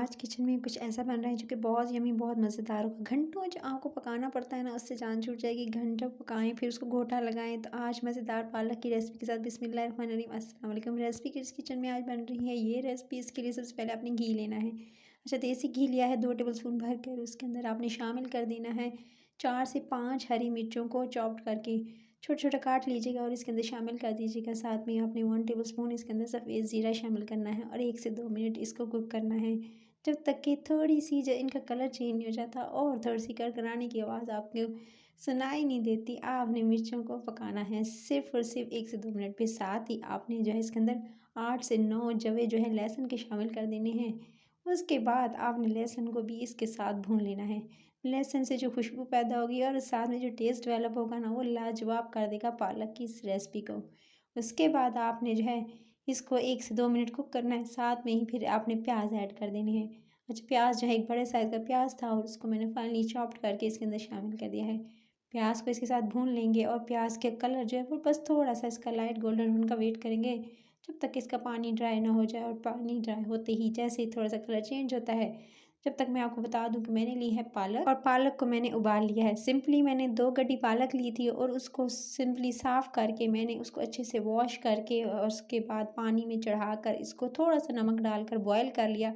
आज किचन में कुछ ऐसा बन रहा है जो कि बहुत यम्मी बहुत मज़ेदार होगा। घंटों जो आपको पकाना पड़ता है ना, उससे जान छूट जाएगी। घंटों पकाएँ फिर उसको घोटा लगाएँ। तो आज मज़ेदार पालक की रेसिपी के साथ बिस्मिल्लाहिर्रहमानिर्रहीम अस्सलाम वालेकुम। रेसिपी किस किचन में आज बन रही है ये रेसिपी। इसके लिए सबसे पहले आपने घी लेना है। अच्छा, देसी घी लिया है 2 टेबलस्पून भर कर। उसके अंदर आपने शामिल कर देना है 4 से 5 हरी मिर्चों को चॉप्ड करके छोटा-छोटा काट लीजिएगा और इसके अंदर शामिल कर दीजिएगा। साथ में आपने 1 टेबलस्पून इसके अंदर सफ़ेद ज़ीरा शामिल करना है और 1 से 2 मिनट इसको कुक करना है, जब तक कि थोड़ी-सी जो इनका कलर चेंज नहीं हो जाता और थोड़ी-सी कड़कड़ाने की आवाज़ आपको सुनाई नहीं देती। आपने मिर्चों को पकाना है सिर्फ़ और सिर्फ़ 1 से 2 मिनट पे। साथ ही आपने जो है इसके अंदर 8 से 9 जवे जो है लहसुन के शामिल कर देने हैं। उसके बाद आपने लहसुन को भी इसके साथ भून लेना है। लहसुन से जो खुशबू पैदा होगी और साथ में जो टेस्ट डेवलप होगा ना, वो लाजवाब कर देगा पालक की इस रेसिपी को। उसके बाद आपने जो है इसको 1 से 2 मिनट कुक करना है। साथ में ही फिर आपने प्याज़ ऐड कर देने हैं। अच्छा, प्याज़ जो है एक बड़े साइज़ का प्याज़ था और उसको मैंने फाइनली चॉप्ड करके इसके अंदर शामिल कर दिया है। प्याज़ को इसके साथ भून लेंगे और प्याज़ के कलर जो है वो बस थोड़ा-सा इसका लाइट गोल्डन होने का वेट करेंगे, जब तक इसका पानी ड्राई ना हो जाए। और पानी ड्राई होते ही जैसे ही थोड़ा-सा कलर चेंज होता है, जब तक मैं आपको बता दूँ कि मैंने ली है पालक और पालक को मैंने उबाल लिया है। सिंपली मैंने 2 गड्डी पालक ली थी और उसको सिंपली साफ़ करके मैंने उसको अच्छे से वॉश करके और उसके बाद पानी में चढ़ाकर इसको थोड़ा-सा नमक डालकर बॉयल कर लिया।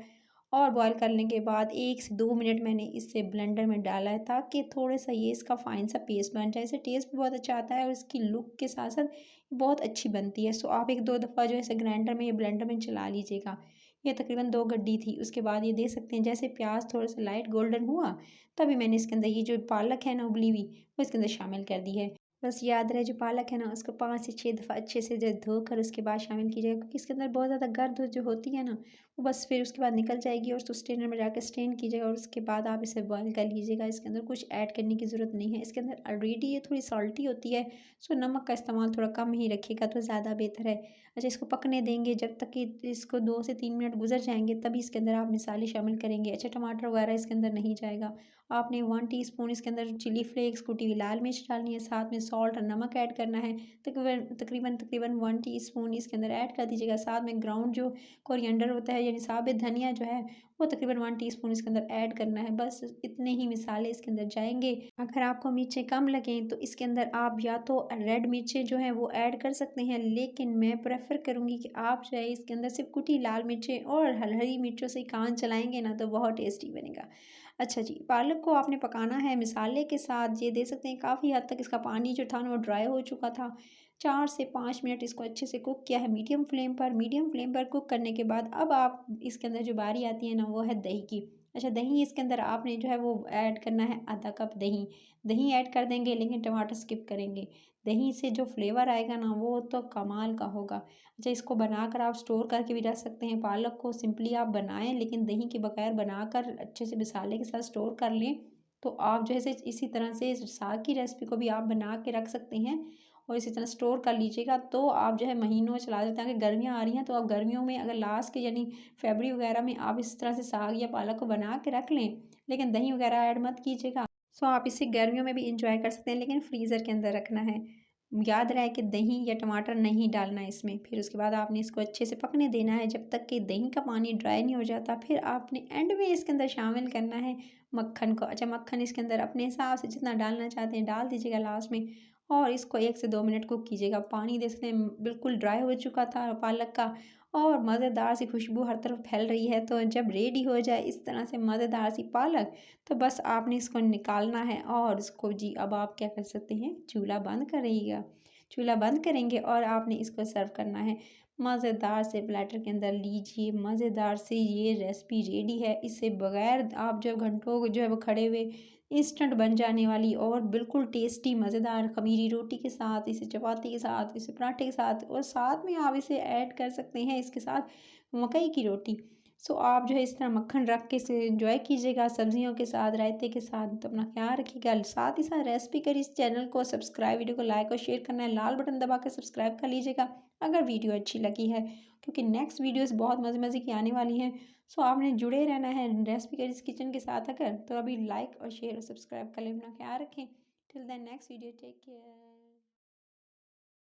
और बॉयल करने के बाद 1 से 2 मिनट मैंने इसे ब्लेंडर में डाला है, ताकि थोड़ा-सा ये इसका फ़ाइन सा पेस्ट बन जाए। इससे टेस्ट भी बहुत अच्छा आता है और इसकी लुक के साथ-साथ बहुत अच्छी बनती है। सो आप 1-2 दफ़ा जो है इसे ग्राइंडर में या ब्लेंडर में चला लीजिएगा। ये तकरीबन 2 गड्डी थी। उसके बाद ये देख सकते हैं जैसे प्याज़ थोड़ा-सा लाइट गोल्डन हुआ, तभी मैंने इसके अंदर ये जो पालक है ना उबली हुई, वो इसके अंदर शामिल कर दी है। बस याद रहे जो पालक है ना, उसको 5 से 6 दफ़ा अच्छे से जो धोकर उसके बाद शामिल कीजिएगा, क्योंकि इसके अंदर बहुत ज़्यादा गर्द जो होती है ना, वो बस फिर उसके बाद निकल जाएगी। और उसको स्ट्रेनर में जाकर स्ट्रेन कीजिएगा और उसके बाद आप इसे बॉयल कर लीजिएगा। इसके अंदर कुछ ऐड करने की ज़रूरत नहीं है। इसके अंदर ऑलरेडी ये थोड़ी सॉल्टी होती है, सो नमक का इस्तेमाल थोड़ा कम ही रखिएगा तो ज़्यादा बेहतर है। अच्छा, इसको पकने देंगे जब तक कि इसको 2 से 3 मिनट गुज़र जाएँगे, तभी इसके अंदर आप मसाले शामिल करेंगे। अच्छा, टमाटर वगैरह इसके अंदर नहीं जाएगा। आपने 1 टीस्पून इसके अंदर चिली फ्लेक्स, कुटी हुई लाल मिर्च डालनी है, साथ में सॉल्ट और नमक ऐड करना है। तकरीबन 1 टीस्पून इसके अंदर ऐड कर दीजिएगा। साथ में ग्राउंड जो कोरिएंडर होता है यानी साबित धनिया जो है, वो तकरीबन 1 टीस्पून इसके अंदर ऐड करना है। बस इतने ही मसाले इसके अंदर जाएँगे। अगर आपको मिर्चें कम लगें तो इसके अंदर आप या तो रेड मिर्चें जो हैं वो ऐड कर सकते हैं, लेकिन मैं प्रेफ़र करूँगी कि आप जो है इसके अंदर सिर्फ़ कुटी लाल मिर्चें और हरी मिर्चों से काम चलाएँगे ना, तो बहुत टेस्टी बनेगा। अच्छा जी, पालक को आपने पकाना है मसाले के साथ। ये देख सकते हैं काफ़ी हद तक इसका पानी जो था ना वो ड्राई हो चुका था। 4 से 5 मिनट इसको अच्छे से कुक किया है मीडियम फ्लेम पर। मीडियम फ्लेम पर कुक करने के बाद अब आप इसके अंदर जो बारी आती है ना, वो है दही की। अच्छा, दही इसके अंदर आपने जो है वो ऐड करना है आधा कप दही। दही ऐड कर देंगे लेकिन टमाटर स्किप करेंगे। दही से जो फ्लेवर आएगा ना, वो तो कमाल का होगा। अच्छा, इसको बनाकर आप स्टोर करके भी रख सकते हैं। पालक को सिंपली आप बनाएँ, लेकिन दही के बगैर बनाकर अच्छे से मसाले के साथ स्टोर कर लें, तो आप जो है इसी तरह से साग की रेसिपी को भी आप बना के रख सकते हैं और इसी तरह स्टोर कर लीजिएगा, तो आप जो है महीनों चला सकते हैं। अगर गर्मियाँ आ रही हैं तो आप गर्मियों में अगर लास्ट के यानी फरवरी वगैरह में आप इस तरह से साग या पालक को बना के रख लें, लेकिन दही वगैरह ऐड मत कीजिएगा। सो आप इसे गर्मियों में भी इंजॉय कर सकते हैं, लेकिन फ्रीज़र के अंदर रखना है। याद रहे कि दही या टमाटर नहीं डालना है इसमें। फिर उसके बाद आपने इसको अच्छे से पकने देना है जब तक कि दही का पानी ड्राई नहीं हो जाता। फिर आपने एंड में इसके अंदर शामिल करना है मक्खन को। अच्छा, मक्खन इसके अंदर अपने हिसाब से जितना डालना चाहते हैं डाल दीजिएगा लास्ट में और इसको 1 से 2 मिनट कुक कीजिएगा। पानी देख सकते हैं बिल्कुल ड्राई हो चुका था पालक का और मज़ेदार सी खुशबू हर तरफ फैल रही है। तो जब रेडी हो जाए इस तरह से मज़ेदार सी पालक, तो बस आपने इसको निकालना है और इसको जी अब आप क्या कर सकते हैं, चूल्हा बंद करिएगा। चूल्हा बंद करेंगे और आपने इसको सर्व करना है। मज़ेदार से प्लेटर के अंदर लीजिए, मज़ेदार से ये रेसिपी रेडी है। इससे बगैर आप जो घंटों जो है वो खड़े हुए इंस्टेंट बन जाने वाली और बिल्कुल टेस्टी मज़ेदार खमीरी रोटी के साथ, इसे चपाती के साथ, इसे पराठे के साथ और साथ में आप इसे ऐड कर सकते हैं इसके साथ मकई की रोटी। सो आप जो है इस तरह मक्खन रख के इसे एंजॉय कीजिएगा सब्जियों के साथ, रायते के साथ। तो अपना ख्याल रखिएगा। साथ ही साथ रेसिपी करिए, इस चैनल को सब्सक्राइब, वीडियो को लाइक और शेयर करना है, लाल बटन दबा के सब्सक्राइब कर लीजिएगा अगर वीडियो अच्छी लगी है, क्योंकि नेक्स्ट वीडियोस बहुत मज़े मज़े की आने वाली हैं। सो आपने जुड़े रहना है रेसिपी करिए किचन के साथ। अगर तो अभी लाइक और शेयर और सब्सक्राइब कर लें। अपना ख्याल रखें। Till then next video, take care.